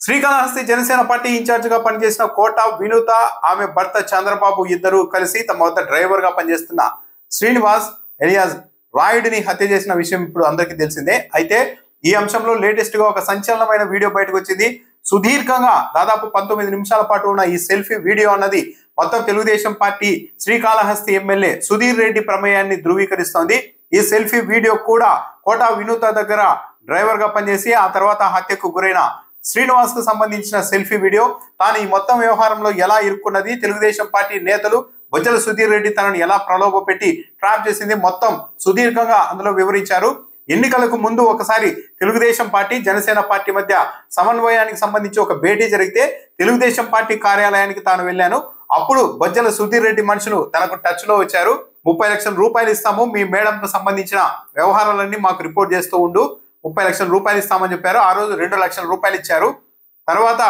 Srikalahasti Janasena party incharge గా పనిచేసిన కోట వినూత ఆమె భర్త చంద్రబాబు ఇద్దరు కలిసి తమ వద్ద డ్రైవర్ గా పనిచేస్తున్న శ్రీనివాస్ ఎలియాస్ రాయుడిని హత్య చేసిన విషయం ఇప్పుడు అందరికీ తెలిసిందే. అయితే ఈ అంశంలో లేటెస్ట్ గా ఒక సంచలనమైన వీడియో బయటకు వచ్చింది. సుదీర్ఘంగా దాదాపు 19 నిమిషాల పాటు ఉన్న ఈ సెల్ఫీ వీడియో అన్నది మొత్తం తెలుగుదేశం పార్టీ శ్రీకాళహస్తి ఎమ్మెల్యే సుధీర్ రెడ్డి ప్రమేయాన్ని ధృవీకరిస్తోంది. ఈ సెల్ఫీ వీడియో కూడా కోట వినూత దగ్గర డ్రైవర్ గా పనిచేసి ఆ తర్వాత హత్యకు గురైన శ్రీనివాస్ కు సంబంధించిన సెల్ఫీ వీడియో. తాను ఈ మొత్తం వ్యవహారంలో ఎలా ఇరుక్కున్నది, తెలుగుదేశం పార్టీ నేతలు బొజ్జల సుధీర్ రెడ్డి తనను ఎలా ప్రలోభ పెట్టి ట్రాప్ చేసింది, మొత్తం సుదీర్ఘంగా అందులో వివరించారు. ఎన్నికలకు ముందు ఒకసారి తెలుగుదేశం పార్టీ జనసేన పార్టీ మధ్య సమన్వయానికి సంబంధించి ఒక భేటీ జరిగితే తెలుగుదేశం పార్టీ కార్యాలయానికి తాను వెళ్ళాను. అప్పుడు బొజ్జల సుధీర్ రెడ్డి మనుషులు తనకు టచ్ లో వచ్చారు. 30 లక్షల రూపాయలు ఇస్తాము, మీ మేడంకు సంబంధించిన వ్యవహారాలన్నీ మాకు రిపోర్ట్ చేస్తూ ఉండు, 30 లక్షల రూపాయలు ఇస్తామని చెప్పారు. ఆ రోజు 2 లక్షల రూపాయలు ఇచ్చారు. తర్వాత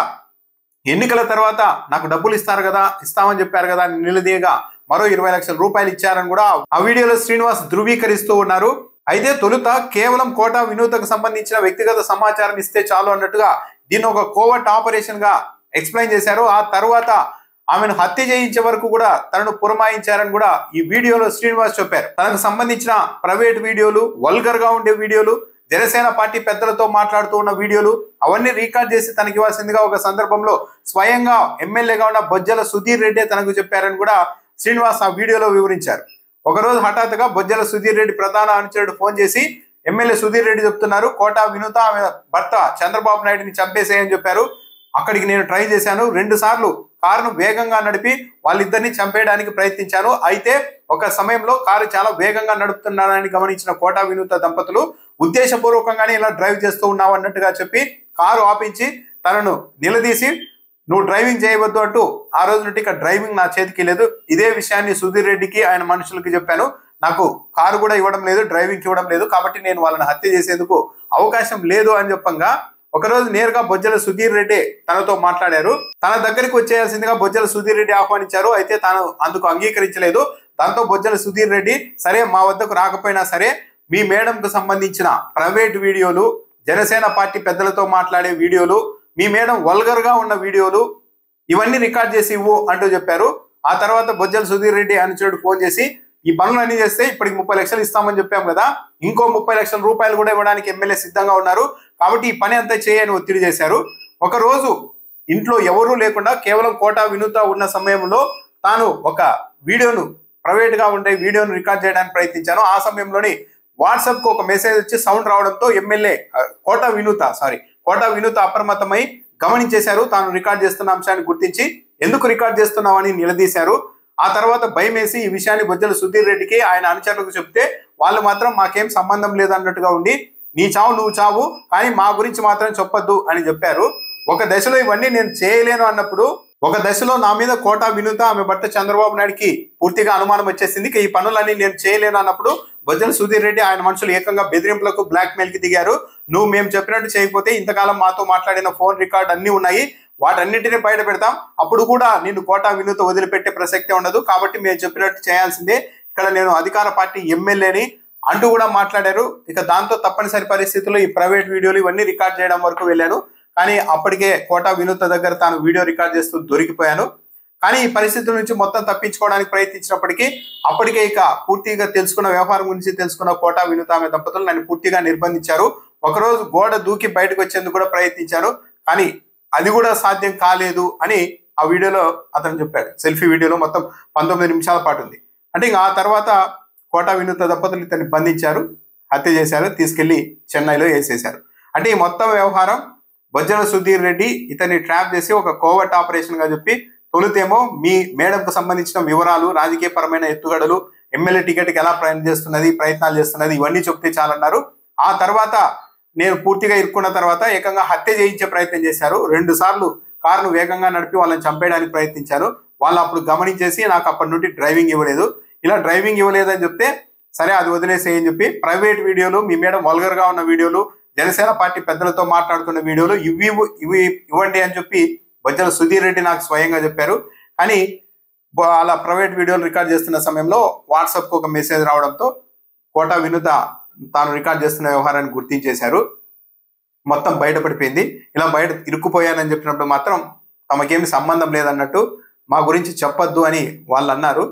ఎన్నికల తర్వాత నాకు డబ్బులు ఇస్తామని చెప్పారు కదా అని నిలదీయగా మరో 20 లక్షల రూపాయలు ఇచ్చారని కూడా ఆ వీడియోలో శ్రీనివాస్ ధృవీకరిస్తూ ఉన్నారు. అయితే తొలుత కేవలం కోట వినూతకు సంబంధించిన వ్యక్తిగత సమాచారం ఇస్తే చాలు అన్నట్టుగా దీన్ని ఒక కోవర్ట్ ఆపరేషన్ గా ఎక్స్ప్లెయిన్ చేశారు. ఆ తర్వాత ఆమెను హత్య చేయించే వరకు కూడా తనను పురమాయించారని కూడా ఈ వీడియోలో శ్రీనివాస్ చెప్పారు. తనకు సంబంధించిన ప్రైవేట్ వీడియోలు, వల్గర్ గా ఉండే వీడియోలు, జనసేన పార్టీ పెద్దలతో మాట్లాడుతూ ఉన్న వీడియోలు అవన్నీ రికార్డ్ చేసి తనకి ఇవ్వాల్సిందిగా ఒక సందర్భంలో స్వయంగా ఎమ్మెల్యేగా ఉన్న బొజ్జల సుధీర్ రెడ్డి తనకు చెప్పారని కూడా శ్రీనివాస్ ఆ వీడియోలో వివరించారు. ఒకరోజు హఠాత్తుగా బొజ్జల సుధీర్ రెడ్డి ప్రధాన అనుచరుడు ఫోన్ చేసి ఎమ్మెల్యే సుధీర్ రెడ్డి చెప్తున్నారు, కోట వినూత ఆమె భర్త చంద్రబాబు నాయుడిని చంపేసేయని చెప్పారు. అక్కడికి నేను ట్రై చేశాను, 2 సార్లు కారును వేగంగా నడిపి వాళ్ళిద్దరిని చంపేయడానికి ప్రయత్నించాను. అయితే ఒక సమయంలో కారు చాలా వేగంగా నడుపుతున్నారని గమనించిన కోట వినూత దంపతులు ఉద్దేశపూర్వకంగానే ఇలా డ్రైవ్ చేస్తూ ఉన్నావు అన్నట్టుగా చెప్పి కారు ఆపించి తనను నిలదీసి నువ్వు డ్రైవింగ్ చేయవద్దు అంటూ ఆ రోజు నుండి ఇక డ్రైవింగ్ నా చేతికి లేదు. ఇదే విషయాన్ని సుధీర్ రెడ్డికి ఆయన మనుషులకి చెప్పాను. నాకు కారు కూడా ఇవ్వడం లేదు, డ్రైవింగ్ ఇవ్వడం లేదు, కాబట్టి నేను వాళ్ళని హత్య చేసేందుకు అవకాశం లేదు అని చెప్పంగా ఒకరోజు నేరుగా బొజ్జల సుధీర్ రెడ్డి తనతో మాట్లాడారు. తన దగ్గరికి వచ్చేయాల్సిందిగా బొజ్జల సుధీర్ రెడ్డి ఆహ్వానించారు. అయితే తాను అందుకు అంగీకరించలేదు. దాంతో బొజ్జల సుధీర్ రెడ్డి సరే మా వద్దకు రాకపోయినా సరే మీ మేడంకు సంబంధించిన ప్రైవేట్ వీడియోలు, జనసేన పార్టీ పెద్దలతో మాట్లాడే వీడియోలు, మీ మేడం వల్గర్ గా ఉన్న వీడియోలు ఇవన్నీ రికార్డ్ చేసి ఇవ్వు అంటూ చెప్పారు. ఆ తర్వాత బొజ్జల సుధీర్ రెడ్డి అనుచరుడు ఫోన్ చేసి ఈ పనులన్నీ చేస్తే ఇప్పటికి 30 లక్షలు ఇస్తామని చెప్పాం కదా, ఇంకో 30 లక్షల రూపాయలు కూడా ఇవ్వడానికి ఎమ్మెల్యే సిద్ధంగా ఉన్నారు, కాబట్టి ఈ పని అంతా చేయని ఒత్తిడి చేశారు. ఒక రోజు ఇంట్లో ఎవరూ లేకుండా కేవలం కోట వినూత ఉన్న సమయంలో తాను ఒక వీడియోను, ప్రైవేట్ గా ఉండే వీడియోను రికార్డ్ చేయడానికి ప్రయత్నించాను. ఆ సమయంలోని వాట్సాప్ కు ఒక మెసేజ్ వచ్చి సౌండ్ రావడంతో ఎమ్మెల్యే కోట వినూత అప్రమత్తమై గమనించేశారు. తాను రికార్డ్ చేస్తున్న అంశాన్ని గుర్తించి ఎందుకు రికార్డ్ చేస్తున్నామని నిలదీశారు. ఆ తర్వాత భయమేసి ఈ విషయాన్ని బొజ్జల సుధీర్ రెడ్డికి ఆయన అనుచరులకు చెప్తే వాళ్ళు మాత్రం మాకేం సంబంధం లేదన్నట్టుగా ఉండి నీ చావు నువ్వు చావు, కానీ మా గురించి మాత్రం చెప్పొద్దు అని చెప్పారు. ఒక దశలో ఇవన్నీ నేను చేయలేను అన్నప్పుడు ఒక దశలో నా మీద కోట వినూత ఆమె భర్త చంద్రబాబు నాయుడికి పూర్తిగా అనుమానం వచ్చేసింది. ఈ పనులన్నీ నేను చేయలేను అన్నప్పుడు బొజ్జల సుధీర్ రెడ్డి ఆయన మనుషులు ఏకంగా బెదిరింపులకు, బ్లాక్ మెయిల్ కి దిగారు. నువ్వు మేము చెప్పినట్టు చేయకపోతే ఇంతకాలం మాతో మాట్లాడిన ఫోన్ రికార్డ్ అన్ని ఉన్నాయి, వాటన్నింటినీ బయట పెడతాం, అప్పుడు కూడా నిన్ను కోట వినూత వదిలిపెట్టే ప్రసక్తే ఉండదు, కాబట్టి మేము చెప్పినట్టు చేయాల్సిందే, ఇక్కడ నేను అధికార పార్టీ ఎమ్మెల్యేని అంటూ కూడా మాట్లాడారు. ఇక దాంతో తప్పనిసరి పరిస్థితుల్లో ఈ ప్రైవేట్ వీడియోలు ఇవన్నీ రికార్డ్ చేయడం వరకు వెళ్ళాను. కానీ అప్పటికే కోట వినూత దగ్గర తాను వీడియో రికార్డ్ చేస్తూ దొరికిపోయాను. కానీ ఈ పరిస్థితుల నుంచి మొత్తం తప్పించుకోవడానికి ప్రయత్నించినప్పటికీ అప్పటికే ఇక పూర్తిగా తెలుసుకున్న వ్యవహారం గురించి తెలుసుకున్న కోట వినూత ఆమె దంపతులు నన్ను పూర్తిగా నిర్బంధించారు. ఒకరోజు గోడ దూకి బయటకు వచ్చేందుకు కూడా ప్రయత్నించారు, కానీ అది కూడా సాధ్యం కాలేదు అని ఆ వీడియోలో అతను చెప్పాడు. సెల్ఫీ వీడియోలో మొత్తం 19 నిమిషాల పాటు ఉంది. అంటే ఇంకా ఆ తర్వాత కోట వినూత దంపతులు ఇతన్ని బంధించారు, హత్య చేశారు, తీసుకెళ్లి చెన్నైలో వేసేశారు. అంటే ఈ మొత్తం వ్యవహారం బొజ్జల సుధీర్ రెడ్డి ఇతన్ని ట్రాప్ చేసి ఒక కోవర్ట్ ఆపరేషన్ గా చెప్పి తొలుతేమో మీ మేడంకు సంబంధించిన వివరాలు, రాజకీయపరమైన ఎత్తుగడలు, ఎమ్మెల్యే టికెట్కి ఎలా ప్రయత్నాలు చేస్తున్నది ఇవన్నీ చెప్తే చాలన్నారు. ఆ తర్వాత నేను పూర్తిగా ఇరుక్కున్న తర్వాత ఏకంగా హత్య చేయించే ప్రయత్నం చేశారు. 2 సార్లు కారును వేగంగా నడిపి వాళ్ళని చంపేయడానికి ప్రయత్నించారు. వాళ్ళు అప్పుడు గమనించేసి నాకు అప్పటి నుండి డ్రైవింగ్ ఇవ్వలేదు, ఇలా డ్రైవింగ్ ఇవ్వలేదని చెప్తే సరే అది వదిలేసేయని చెప్పి ప్రైవేట్ వీడియోలు, మీ మేడం వల్గర్ గా ఉన్న వీడియోలు, జనసేన పార్టీ పెద్దలతో మాట్లాడుతున్న వీడియోలు ఇవి ఇవ్వండి అని చెప్పి బొజ్జల సుధీర్ రెడ్డి నాకు స్వయంగా చెప్పారు. కానీ అలా ప్రైవేట్ వీడియోలు రికార్డ్ చేస్తున్న సమయంలో వాట్సాప్ కు ఒక మెసేజ్ రావడంతో కోట వినూత తాను రికార్డ్ చేస్తున్న వ్యవహారాన్ని గుర్తించేశారు. మొత్తం బయటపడిపోయింది. ఇలా బయట ఇరుక్కుపోయానని చెప్పినప్పుడు మాత్రం తమకేమి సంబంధం లేదన్నట్టు మా గురించి చెప్పొద్దు అని వాళ్ళు అన్నారు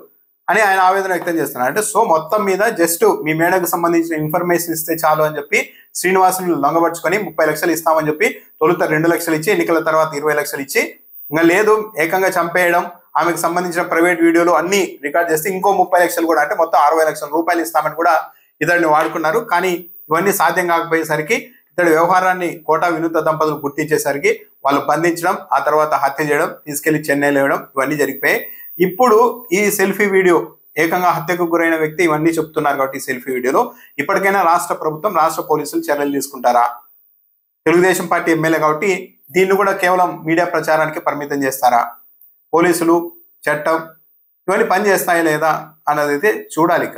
అని ఆయన ఆవేదన వ్యక్తం చేస్తున్నారు. అంటే సో మొత్తం మీద జస్ట్ మీ మేడకు సంబంధించిన ఇన్ఫర్మేషన్ ఇస్తే చాలు అని చెప్పి శ్రీనివాసుని లొంగబరుచుకొని 30 లక్షలు ఇస్తామని చెప్పి తొలుత 2 లక్షలు ఇచ్చి ఎన్నికల తర్వాత 20 లక్షలు ఇచ్చి ఇంకా లేదు ఏకంగా చంపేయడం, ఆమెకు సంబంధించిన ప్రైవేట్ వీడియోలు అన్ని రికార్డ్ చేస్తే ఇంకో 30 లక్షలు కూడా అంటే మొత్తం 60 లక్షల రూపాయలు ఇస్తామని కూడా ఇతడిని వాడుకున్నారు. కానీ ఇవన్నీ సాధ్యం కాకపోయేసరికి ఇతడి వ్యవహారాన్ని కోటా వినూత దంపతులు గుర్తించేసరికి వాళ్ళు బంధించడం, ఆ తర్వాత హత్య చేయడం, తీసుకెళ్లి చెన్నైలో వేయడం ఇవన్నీ జరిగిపోయాయి. ఇప్పుడు ఈ సెల్ఫీ వీడియో ఏకంగా హత్యకు గురైన వ్యక్తి ఇవన్నీ చెప్తున్నారు కాబట్టి ఈ సెల్ఫీ వీడియోలో ఇప్పటికైనా రాష్ట్ర ప్రభుత్వం, రాష్ట్ర పోలీసులు చర్యలు తీసుకుంటారా? తెలుగుదేశం పార్టీ ఎమ్మెల్యే కాబట్టి దీన్ని కూడా కేవలం మీడియా ప్రచారానికి పరిమితం చేస్తారా? పోలీసులు, చట్టం ఇవన్నీ పని చేస్తాయా లేదా అన్నది అయితే చూడాలి.